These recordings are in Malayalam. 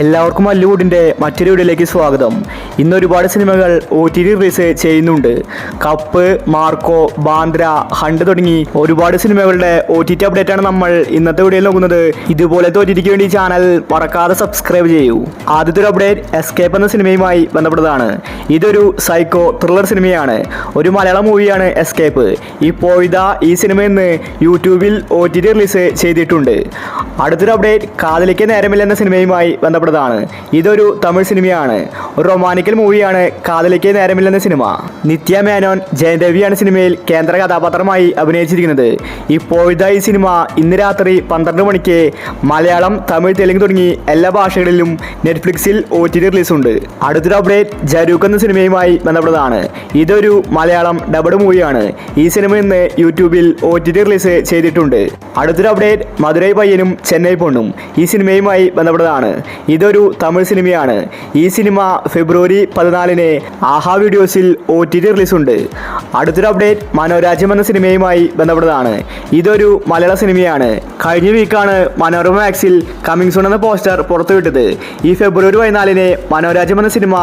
എല്ലാവർക്കും മല്ലുവുഡിൻ്റെ മറ്റൊരു വീഡിയോയിലേക്ക് സ്വാഗതം. ഇന്ന് ഒരുപാട് സിനിമകൾ OTT റിലീസ് ചെയ്യുന്നുണ്ട്. കപ്പ്, മാർക്കോ, ബാന്ദ്ര, ഹണ്ട് തുടങ്ങി ഒരുപാട് സിനിമകളുടെ OTT അപ്ഡേറ്റ് ആണ് നമ്മൾ ഇന്നത്തെ വീഡിയോയിൽ നോക്കുന്നത്. ഇതുപോലത്തെ OTTക്ക് വേണ്ടി ചാനൽ മറക്കാതെ സബ്സ്ക്രൈബ് ചെയ്യൂ. ആദ്യത്തെ ഒരു അപ്ഡേറ്റ് എസ്കേപ്പ് എന്ന സിനിമയുമായി ബന്ധപ്പെട്ടതാണ്. ഇതൊരു സൈക്കോ ത്രില്ലർ സിനിമയാണ്. ഒരു മലയാളം മൂവിയാണ് എസ്കേപ്പ്. ഇപ്പോഴിതാ ഈ സിനിമ ഇന്ന് യൂട്യൂബിൽ OTT റിലീസ് ചെയ്തിട്ടുണ്ട്. അടുത്തൊരു അപ്ഡേറ്റ് കാതലിക്ക് നേരമില്ല എന്ന സിനിമയുമായി ബന്ധപ്പെട്ടതാണ്. ഇതൊരു തമിഴ് സിനിമയാണ്. ഒരു റൊമാനിക്കൽ മൂവിയാണ് കാതലിക്ക് നേരമില്ലെന്ന സിനിമ. നിത്യ മേനോൻ, ജയദേവിയാണ് സിനിമയിൽ കേന്ദ്ര കഥാപാത്രമായി അഭിനയിച്ചിരിക്കുന്നത്. ഇപ്പോഴത്തെ ഈ സിനിമ ഇന്ന് രാത്രി 12 മണിക്ക് മലയാളം, തമിഴ്, തെലുങ്ക് തുടങ്ങി എല്ലാ ഭാഷകളിലും നെറ്റ്ഫ്ലിക്സിൽ OTT റിലീസുണ്ട്. അടുത്തൊരു അപ്ഡേറ്റ് ജരൂക്ക് എന്ന സിനിമയുമായി ബന്ധപ്പെട്ടതാണ്. ഇതൊരു മലയാളം ഡബഡ് മൂവിയാണ്. ഈ സിനിമ ഇന്ന് യൂട്യൂബിൽ OTT റിലീസ് ചെയ്തിട്ടുണ്ട്. അടുത്തൊരു അപ്ഡേറ്റ് മധുരൈ പയ്യനും ചെന്നൈ പൊണ്ണും. ഈ സിനിമയുമായി ബന്ധപ്പെട്ടതാണ്. ഇതൊരു തമിഴ് സിനിമയാണ്. ഈ സിനിമ ഫെബ്രുവരി 14 ആഹാ വീഡിയോസിൽ OTT റിലീസുണ്ട്. അടുത്തൊരു അപ്ഡേറ്റ് മനോരാജ്യം എന്ന സിനിമയുമായി ബന്ധപ്പെട്ടതാണ്. ഇതൊരു മലയാള സിനിമയാണ്. കഴിഞ്ഞ വീക്കാണ് മനോരമ മാക്സിൽ കമ്മിങ് സൂൺ എന്ന പോസ്റ്റർ പുറത്തുവിട്ടത്. ഈ ഫെബ്രുവരി 14 മനോരാജ്യം എന്ന സിനിമ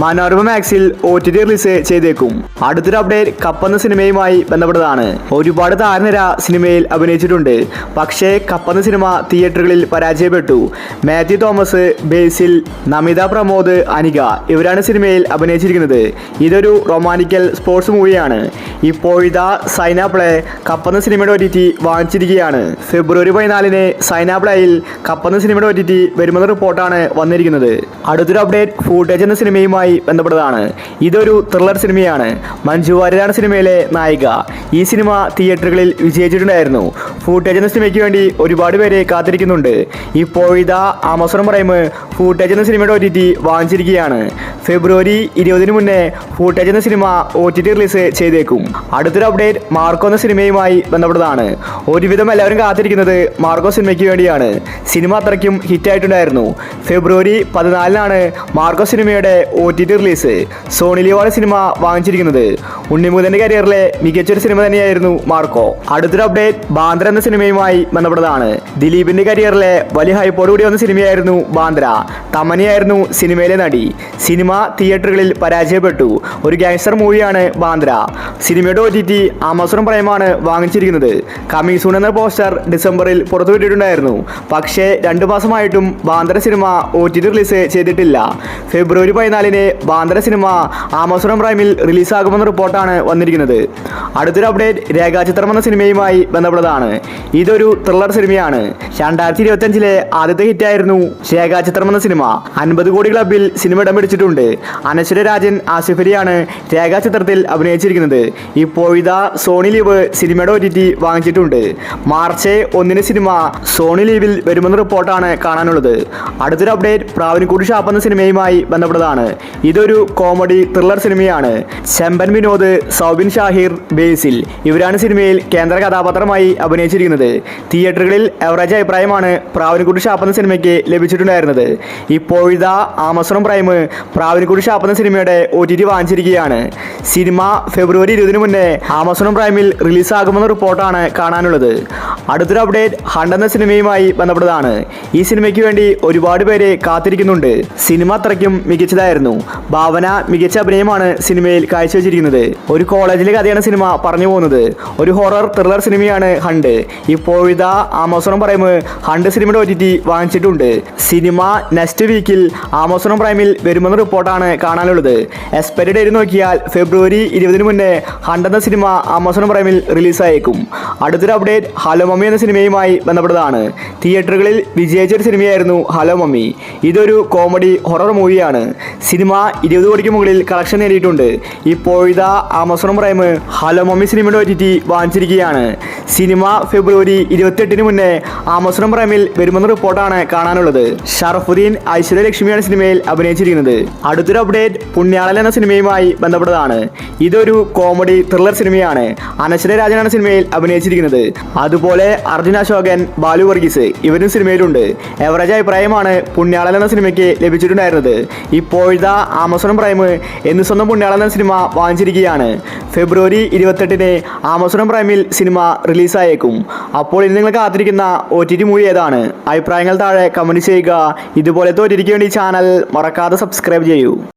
മനോരമ മാക്സിൽ OTT റിലീസ് ചെയ്തേക്കും. അടുത്തൊരു അപ്ഡേറ്റ് കപ്പ് എന്ന സിനിമയുമായി ബന്ധപ്പെട്ടതാണ്. ഒരുപാട് താരനിര സിനിമയിൽ അഭിനയിച്ചിട്ടുണ്ട്. പക്ഷേ കപ്പ് എന്ന സിനിമ തിയേറ്ററുകളിൽ പരാജയപ്പെട്ടു. മാത്യു തോമസ്, ബേസിൽ, നമിത പ്രമോദ്, അനിക ഇവരാണ് സിനിമയിൽ അഭിനയിച്ചിരിക്കുന്നത്. ഇതൊരു റൊമാനിക്കൽ സ്പോർട്സ് മൂവിയാണ്. ഇപ്പോഴിതാ സൈന പ്ലേ കപ്പ് എന്ന സിനിമയുടെ OTT വാങ്ങിച്ചിരിക്കുകയാണ്. ഫെബ്രുവരി 14 സൈന പ്ലേയിൽ കപ്പ് എന്ന സിനിമയുടെ OTT വരുമെന്ന റിപ്പോർട്ടാണ് വന്നിരിക്കുന്നത്. അടുത്തൊരു അപ്ഡേറ്റ് ഫൂട്ടേജ് എന്ന സിനിമയുമായി ബന്ധപ്പെട്ടതാണ്. ഇതൊരു ത്രില്ലർ സിനിമയാണ്. മഞ്ജു വാര്യരാണ് സിനിമയിലെ നായിക. ഈ സിനിമ തിയേറ്ററുകളിൽ വിജയിച്ചിട്ടുണ്ടായിരുന്നു. ഫൂട്ടേജ് എന്ന സിനിമയ്ക്ക് വേണ്ടി ഒരുപാട് പേര് കാത്തിരിക്കുന്നുണ്ട്. ഇപ്പോഴിതാ ആമസോൺ പ്രൈം ഫൂട്ടേജ് എന്ന സിനിമയുടെ OTT വാങ്ങിച്ചിരിക്കുകയാണ്. ഫെബ്രുവരി 20 മുന്നേ ഫൂട്ടേജ് എന്ന സിനിമ OTT റിലീസ് ചെയ്തേക്കും. അടുത്തൊരു അപ്ഡേറ്റ് മാർക്കോ എന്ന സിനിമയുമായി ബന്ധപ്പെട്ടതാണ്. ഒരുവിധം എല്ലാവരും കാത്തിരിക്കുന്നത് മാർക്കോ സിനിമയ്ക്ക് വേണ്ടിയാണ്. സിനിമ അത്രയ്ക്കും ഹിറ്റായിട്ടുണ്ടായിരുന്നു. ഫെബ്രുവരി 14 മാർക്കോ സിനിമയുടെ OTT റിലീസ്. സോണി ലിവാണ് സിനിമ വാങ്ങിച്ചിരിക്കുന്നത്. ഉണ്ണിമുതന്റെ കരിയറിലെ മികച്ചൊരു സിനിമ തന്നെയായിരുന്നു മാർക്കോ. അടുത്തൊരു അപ്ഡേറ്റ് ബാന്ദ്ര എന്ന സിനിമയുമായി ബന്ധപ്പെട്ടതാണ്. ദിലീപിന്റെ കരിയറിലെ വലിയ ഹൈപ്പോട് കൂടി വന്ന സിനിമയായിരുന്നു ബാന്ദ്ര. തമനിയായിരുന്നു സിനിമയിലെ നടി. സിനിമ തിയേറ്ററുകളിൽ പരാജയപ്പെട്ടു. ഒരു ഗാങ്സ്റ്റർ മൂവിയാണ് ബാന്ദ്ര. സിനിമയുടെ OTT ആമസോൺ പ്രൈമാണ് വാങ്ങിച്ചിരിക്കുന്നത്. കമ്മിങ് സൂൺ എന്ന പോസ്റ്റർ ഡിസംബറിൽ പുറത്തുവിട്ടിട്ടുണ്ടായിരുന്നു. പക്ഷേ 2 മാസമായിട്ടും ബാന്ദ്ര സിനിമ OTT റിലീസ് ചെയ്തിട്ടില്ല. ഫെബ്രുവരി 14 ബാന്ദ്ര സിനിമ ആമസോൺ പ്രൈമിൽ റിലീസാകുമെന്ന റിപ്പോർട്ടാണ് വന്നിരിക്കുന്നത്. അടുത്തൊരു അപ്ഡേറ്റ് രേഖാചിത്രം എന്ന സിനിമയുമായി ബന്ധപ്പെട്ടതാണ്. ഇതൊരു ത്രില്ലർ സിനിമയാണ്. 2025 ആദ്യത്തെ ഹിറ്റായിരുന്നു രേഖാചിത്രം എന്ന സിനിമ. 50 കോടി ക്ലബിൽ സിനിമ ഇടം പിടിച്ചിട്ടുണ്ട്. അനശ്വര രാജൻ, ആസിഫ് അലിയാണ് രേഖാചിത്രത്തിൽ അഭിനയിച്ചിരിക്കുന്നത്. ഇപ്പോഴിതാ സോണി ലീവ് സിനിമയുടെ OTT വാങ്ങിച്ചിട്ടുണ്ട്. മാർച്ച് 1 സിനിമ സോണി ലീവിൽ വരുമെന്ന റിപ്പോർട്ടാണ് കാണാനുള്ളത്. അടുത്തൊരു അപ്ഡേറ്റ് പ്രാവൻകൂടി ഷാപ്പ് എന്ന സിനിമയുമായി ബന്ധപ്പെട്ടതാണ്. ഇതൊരു കോമഡി ത്രില്ലർ സിനിമയാണ്. ചെമ്പൻ വിനോദ്, സൗബിൻ ഷാഹിർ, ബേസിൽ ഇവരാണ് സിനിമയിൽ കേന്ദ്ര കഥാപാത്രമായി അഭിനയിച്ചിരിക്കുന്നത്. തിയേറ്ററുകളിൽ എവറേജ് അഭിപ്രായമാണ് പ്രാവൻകൂടി ഷാപ്പ് എന്ന സിനിമയ്ക്ക് ലഭിച്ചിട്ടുണ്ടായിരുന്നത്. ഇപ്പോഴിതാ ആമസോൺ പ്രൈം പ്രാവൻകൂടി ഷാപ്പ് എന്ന സിനിമയുടെ OTT വാങ്ങിച്ചിരിക്കുകയാണ്. സിനിമ ഫെബ്രുവരി 20 മുന്നേ ആമസോൺ പ്രൈമിൽ റിലീസാകുമെന്ന റിപ്പോർട്ടാണ് കാണാനുള്ളത്. അടുത്തൊരു അപ്ഡേറ്റ് ഹണ്ട് എന്ന സിനിമയുമായി ബന്ധപ്പെട്ടതാണ്. ഈ സിനിമയ്ക്ക് വേണ്ടി ഒരുപാട് പേര് കാത്തിരിക്കുന്നുണ്ട്. സിനിമ അത്രയ്ക്കും മികച്ചതായിരുന്നു. ഭാവന മികച്ച അഭിനയമാണ് സിനിമയിൽ കാഴ്ചവെച്ചിരിക്കുന്നത്. ഒരു കോളേജിലെ കഥയാണ് സിനിമ പറഞ്ഞു പോകുന്നത്. ഒരു ഹൊറർ ത്രില്ലർ സിനിമയാണ് ഹണ്ട്. ഇപ്പോഴിതാ ആമസോൺ പ്രൈം ഹണ്ട് സിനിമയുടെ OTT വാങ്ങിച്ചിട്ടുണ്ട്. സിനിമ നെക്സ്റ്റ് വീക്കിൽ ആമസോൺ പ്രൈമിൽ വരുമെന്ന റിപ്പോർട്ടാണ് കാണാനുള്ളത്. എക്സ്പയറി ഡേറ്റ് നോക്കിയാൽ ഫെബ്രുവരി 20 മുന്നേ ഹണ്ട് എന്ന സിനിമ ആമസോൺ പ്രൈമിൽ റിലീസായേക്കും. അടുത്തൊരു അപ്ഡേറ്റ് ഹലോ മമ്മി എന്ന സിനിമയുമായി ബന്ധപ്പെട്ടതാണ്. തിയേറ്ററുകളിൽ വിജയിച്ചൊരു സിനിമയായിരുന്നു ഹലോ മമ്മി. ഇതൊരു കോമഡി ഹൊറർ മൂവിയാണ്. സിനിമ 20 കോടിക്ക് മുകളിൽ കളക്ഷൻ നേടിയിട്ടുണ്ട്. ഇപ്പോഴിതാ ആമസോൺ പ്രൈം ഹലോ മമ്മി സിനിമയുടെ OTT വാങ്ങിച്ചിരിക്കുകയാണ്. സിനിമ ഫെബ്രുവരി 28 മുന്നേ ആമസോൺ പ്രൈമിൽ വരുമെന്ന റിപ്പോർട്ടാണ് കാണാനുള്ളത്. ഷറഫുദ്ദീൻ, ഐശ്വര്യ ലക്ഷ്മിയാണ് സിനിമയിൽ അഭിനയിച്ചിരിക്കുന്നത്. അടുത്തൊരു അപ്ഡേറ്റ് പുണ്യാളൻ എന്ന സിനിമയുമായി ബന്ധപ്പെട്ടതാണ്. ഇതൊരു കോമഡി ത്രില്ലർ സിനിമയാണ്. അനശ്വര രാജനാണ് സിനിമയിൽ അഭിനയിച്ചിരിക്കുന്നത്. അതുപോലെ അർജുൻ അശോകൻ, ബാലു വർഗീസ് ഇവരും സിനിമയിലുണ്ട്. എവറേജ് അഭിപ്രായമാണ് പുണ്യാളൻ എന്ന സിനിമയ്ക്ക് ലഭിച്ചിട്ടുണ്ടായിരുന്നത്. ഇപ്പോഴത്തെ ആമസോൺ പ്രൈം എന്ന് സ്വന്തം പുണ്യാളൻ എന്ന സിനിമ വാങ്ങിച്ചിരിക്കുകയാണ്. ഫെബ്രുവരി 28 ആമസോൺ പ്രൈമിൽ സിനിമ റിലീസായേക്കും. അപ്പോൾ ഇനി നിങ്ങൾ കാത്തിരിക്കുന്ന OTT മൂവി ഏതാണ്? അഭിപ്രായങ്ങൾ താഴെ കമൻറ്റ് ചെയ്യുക. ഇതുപോലത്തെ ഒരിക്കലും വേണ്ടി ചാനൽ മറക്കാതെ സബ്സ്ക്രൈബ് ചെയ്യൂ.